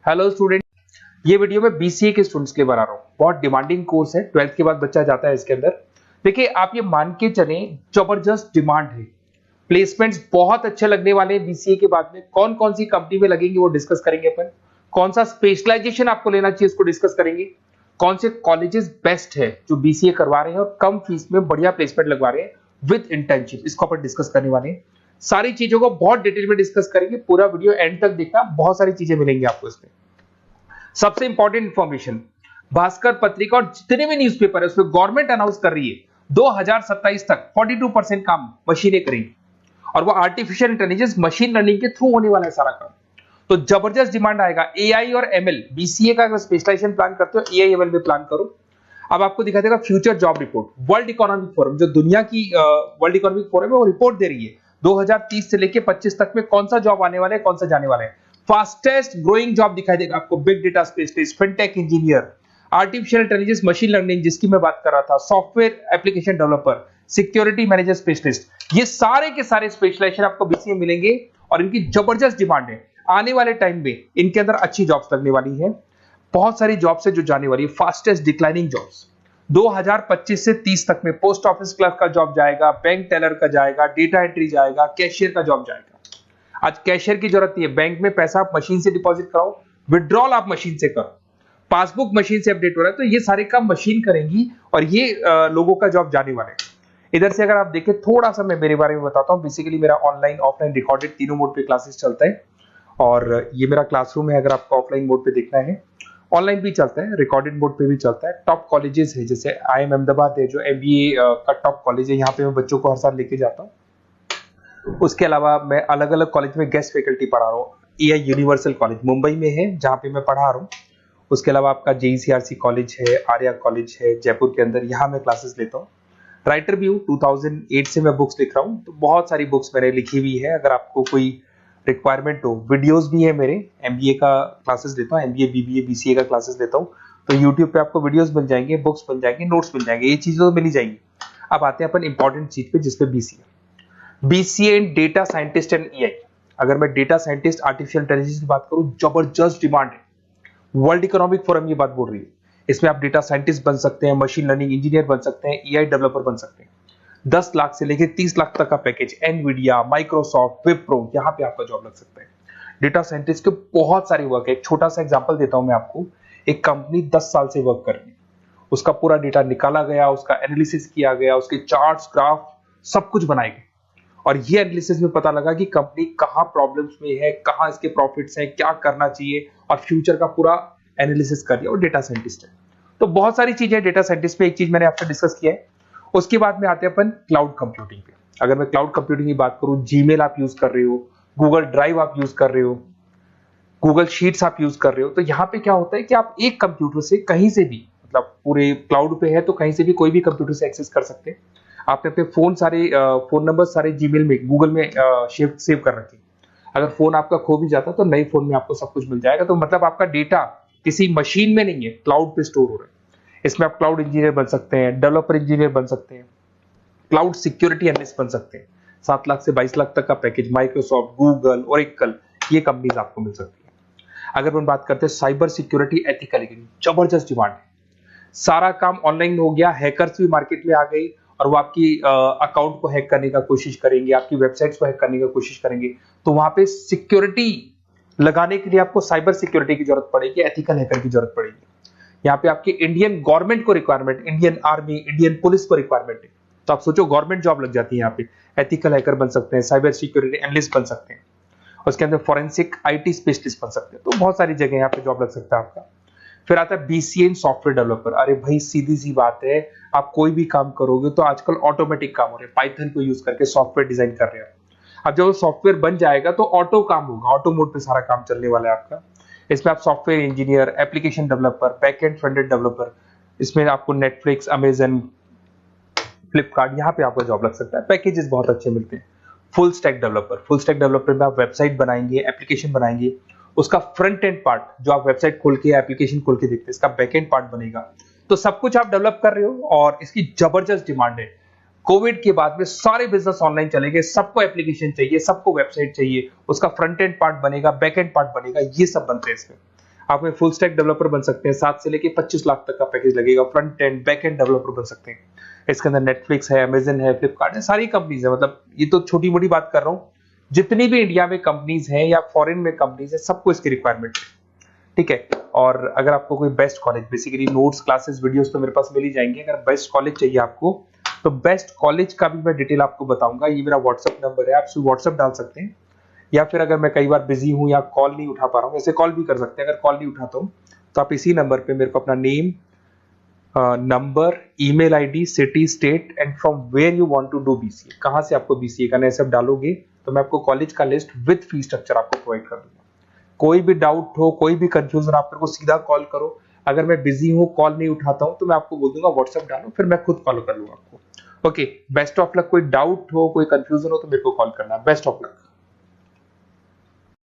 Hello student, ये video में BCA के स्टूडेंट्स के लिए बना रहा हूँ। बहुत डिमांडिंग कोर्स है, 12th के बाद बच्चा जाता है इसके अंदर। देखिए, आप ये मान के चले, जबरदस्त डिमांड है, प्लेसमेंट्स बहुत अच्छे लगने वाले हैं बीसीए के बाद में। कौन कौन सी कंपनी में लगेंगे वो डिस्कस करेंगे अपन। कौन सा स्पेशलाइजेशन आपको लेना चाहिए उसको डिस्कस करेंगे। कौन से कॉलेजेस बेस्ट है जो बीसीए करवा रहे हैं और कम फीस में बढ़िया प्लेसमेंट लगवा रहे हैं विद इंटर्नशिप, इसको अपन डिस्कस करने वाले हैं। सारी चीजों को बहुत डिटेल में डिस्कस करेंगे। पूरा वीडियो एंड तक देखना, बहुत सारी चीजें मिलेंगी आपको इसमें। सबसे इंपॉर्टेंट इंफॉर्मेशन, भास्कर पत्रिका और जितने भी न्यूज़पेपर है उसमें गवर्नमेंट अनाउंस कर रही है 2027 तक 42% काम मशीनें करेंगी और वो आर्टिफिशियल इंटेलिजेंस मशीन लर्निंग के थ्रू होने वाला है सारा काम। तो जबरदस्त डिमांड आएगा। एआई और एमएल, बीसीए का अगर स्पेशलाइजेशन प्लान करते हो एआई एमएल में प्लान करो। अब आपको दिखा देगा future job report, world economic forum, जो दुनिया की वर्ल्ड इकोनॉमिक फोरम है वो रिपोर्ट दे रही है 2030 से लेके 25 तक में कौन सा जॉब आने वाला है, कौन सा जाने वाला है। फास्टेस्ट ग्रोइंग जॉब दिखाई देगा आपको, big data specialist, fintech engineer, artificial intelligence machine learning जिसकी मैं बात कर रहा था, software application developer, security manager specialist, ये सारे के सारे स्पेशलाइजेशन आपको बीसीए में मिलेंगे और इनकी जबरदस्त डिमांड है। आने वाले टाइम में इनके अंदर अच्छी जॉब्स लगने वाली है, बहुत सारी जॉब्स है जो जाने वाली है। फास्टेस्ट डिक्लाइनिंग जॉब्स 2025 से 30 तक में पोस्ट ऑफिस क्लर्क का जॉब जाएगा, बैंक टेलर का जाएगा, डेटा एंट्री जाएगा, कैशियर का जॉब जाएगा। आज कैशियर की जरूरत नहीं है, बैंक में पैसा आप मशीन से डिपॉजिट कराओ, विड्रॉल आप मशीन से करो, पासबुक मशीन से अपडेट हो रहा है, तो ये सारे काम मशीन करेंगी और ये लोगों का जॉब जाने वाले हैं। इधर से अगर आप देखें, थोड़ा सा मैं मेरे बारे में बताता हूँ। बेसिकली मेरा ऑनलाइन ऑफलाइन रिकॉर्डेड तीनों मोड पे क्लासेस चलता है और ये मेरा क्लासरूम है। अगर आपको ऑफलाइन मोड पे देखना है, ऑनलाइन भी चलता है, रिकॉर्डेड मोड पे भी चलता है। टॉप कॉलेजेस है, जैसे IIM अहमदाबाद है जो MBA का टॉप कॉलेज है, यहाँ पे मैं बच्चों को हर साल लेके जाता हूँ। उसके अलावा मैं अलग अलग कॉलेज में गेस्ट फैकल्टी पढ़ा रहा हूँ। AI यूनिवर्सल कॉलेज मुंबई में है जहाँ पे मैं पढ़ा रहा हूँ। उसके अलावा आपका JECRC कॉलेज है, आर्या कॉलेज है जयपुर के अंदर, यहाँ मैं क्लासेस लेता हूँ। राइटर भी हूँ, 2008 से मैं बुक्स लिख रहा हूँ, तो बहुत सारी बुक्स मैंने लिखी हुई है। अगर आपको कोई रिक्वायरमेंट हो, वीडियोस भी है मेरे, MBA का क्लासेस लेता हूँ, MBA BBA BCA का क्लासेस लेता हूँ, तो यूट्यूब पे आपको वीडियोस मिल जाएंगे, बुक्स मिल जाएंगे, नोट्स मिल जाएंगे, ये चीजें तो मिल ही जाएंगी। अब आते हैं अपन इंपॉर्टेंट चीज पे, जिसपे BCA in data scientist and AI। अगर मैं डेटा साइंटिस्ट आर्टिफिशियल इंटेलिजेंस की बात करूं, जबरदस्त डिमांड है। वर्ल्ड इकोनॉमिक फोरम ये बात बोल रही है। इसमें आप डेटा साइंटिस्ट बन सकते हैं, मशीन लर्निंग इंजीनियर बन सकते हैं, AI डेवलपर बन सकते हैं। 10 लाख से लेकर 30 लाख तक का पैकेज, एनवीडिया, माइक्रोसॉफ्ट, विप्रो, यहाँ पे आपका जॉब लग सकता है। डेटा साइंटिस्ट के बहुत सारे वर्क है। एक छोटा सा एग्जांपल देता हूं मैं आपको। एक कंपनी 10 साल से वर्क कर रही है, उसका पूरा डेटा निकाला गया, उसका एनालिसिस किया गया, उसके चार्ट्स, ग्राफ सब कुछ बनाए गए और ये एनालिसिस में पता लगा कि कंपनी कहां प्रॉब्लम्स में है, कहां इसके प्रॉफिट्स हैं, क्या करना चाहिए, और फ्यूचर का पूरा एनालिसिस कर दिया। और डेटा साइंटिस्ट है, तो बहुत सारी चीजें डेटा साइंटिस्ट में। एक चीज मैंने आपसे डिस्कस किया है। उसके बाद में आते हैं अपन क्लाउड कंप्यूटिंग पे। अगर मैं क्लाउड कंप्यूटिंग की बात करूं, जीमेल आप यूज कर रहे हो, गूगल ड्राइव आप यूज कर रहे हो, गूगल शीट्स आप यूज कर रहे हो, तो यहाँ पे क्या होता है कि आप एक कंप्यूटर से कहीं से भी, मतलब पूरे क्लाउड पे है तो कहीं से भी कोई भी कंप्यूटर से एक्सेस कर सकते हैं। आपने अपने फोन सारे फोन नंबर सारे जीमेल में, गूगल में सेव कर रखे। अगर फोन आपका खो भी जाता तो नए फोन में आपको सब कुछ मिल जाएगा। तो मतलब आपका डेटा किसी मशीन में नहीं है, क्लाउड पे स्टोर हो रहा है। इसमें आप क्लाउड इंजीनियर बन सकते हैं, डेवलपर इंजीनियर बन सकते हैं, क्लाउड सिक्योरिटी एनालिस्ट बन सकते हैं। 7 लाख से 22 लाख तक का पैकेज, माइक्रोसॉफ्ट, गूगल, ओरेकल, ये कंपनीज आपको मिल सकती है। अगर हम बात करते हैं साइबर सिक्योरिटी एथिकल, जबरदस्त डिमांड है। सारा काम ऑनलाइन हो गया, हैकर्स भी मार्केट में आ गई और वो आपकी अकाउंट को हैक करने का कोशिश करेंगे, आपकी वेबसाइट्स को हैक करने का कोशिश करेंगे। तो वहां पे सिक्योरिटी लगाने के लिए आपको साइबर सिक्योरिटी की जरूरत पड़ेगी, एथिकल हैकर की जरूरत पड़ेगी। यहाँ पे आपकी इंडियन गवर्नमेंट को requirement, Indian army, Indian police को रिक्वायरमेंट है। तो आप सोचो, गवर्नमेंट जॉब लग जाती है यहाँ पे। एथिकल हैकर बन सकते हैं, साइबर सिक्योरिटी एनालिस्ट बन सकते हैं, उसके अंदर फॉरेंसिक IT स्पेशलिस्ट बन सकते हैं। तो बहुत सारी जगह यहाँ पे जॉब लग सकता है आपका। फिर आता है BCA इन सॉफ्टवेयर डेवलपर। अरे भाई, सीधी सी बात है, आप कोई भी काम करोगे तो आजकल ऑटोमेटिक काम हो रहे हैं, पाइथन को यूज करके सॉफ्टवेयर डिजाइन कर रहे हैं। अब जब सॉफ्टवेयर बन जाएगा तो ऑटो काम होगा, ऑटो मोड पे सारा काम चलने वाला है आपका। इसमें आप software engineer, application developer, backend front end developer, इसमें आपको नेटफ्लिक्स, अमेजन, फ्लिपकार्ट, यहाँ पे आपका जॉब लग सकता है। पैकेजेस बहुत अच्छे मिलते हैं। फुल स्टैक डेवलपर में आप वेबसाइट बनाएंगे, एप्लीकेशन बनाएंगे, उसका फ्रंट एंड पार्ट, जो आप वेबसाइट खोल के एप्लीकेशन खोल के देखते हैं, इसका बैक एंड पार्ट बनेगा। तो सब कुछ आप डेवलप कर रहे हो और इसकी जबरदस्त डिमांड है। कोविड के बाद में सारे बिजनेस ऑनलाइन चलेंगे, सबको एप्लीकेशन चाहिए, सबको वेबसाइट चाहिए, उसका फ्रंट एंड पार्ट बनेगा, बैक एंड पार्ट बनेगा, ये सब बनते हैं इसमें। आप में फुल स्टैक डेवलपर बन सकते हैं, 7 से लेके 25 लाख तक का पैकेज लगेगा। Front end back end developer बन सकते हैं। इसके अंदर नेटफ्लिक्स है, अमेजन है, फ्लिपकार्ट है, सारी कंपनीज है। मतलब ये तो छोटी मोटी बात कर रहा हूँ, जितनी भी इंडिया में कंपनीज हैं या फॉरेन में कंपनीज है, सबको इसकी रिक्वायरमेंट है। ठीक है। और अगर आपको कोई best college, basically notes, classes, videos तो मेरे पास मिल ही जाएंगे। अगर बेस्ट कॉलेज चाहिए आपको, तो बेस्ट कॉलेज का भी मैं डिटेल आपको बताऊंगा। ये मेरा व्हाट्सअप नंबर है, आप सिर्फ व्हाट्सअप डाल सकते हैं, या फिर अगर मैं कई बार बिजी हूं या कॉल नहीं उठा पा रहा हूँ, ऐसे कॉल भी कर सकते हैं। अगर कॉल नहीं उठाता हूँ तो आप इसी नंबर पे मेरे को अपना name, number, email ID, city, state and from where you want to do BCA, कहां से आपको बीसीए करना है, सब डालोगे तो मैं आपको कॉलेज का लिस्ट विद फी स्ट्रक्चर आपको प्रोवाइड कर दूंगा। कोई भी डाउट हो, कोई भी कंफ्यूजन, आप मेरे को सीधा कॉल करो। अगर मैं बिजी हूँ, कॉल नहीं उठाता हूँ, तो मैं आपको बोल दूंगा व्हाट्सएप डालो, फिर मैं खुद फॉलो कर लूंगा आपको। Okay, best of luck. कोई डाउट हो, कोई कंफ्यूजन हो तो मेरे को कॉल करना। Best of luck.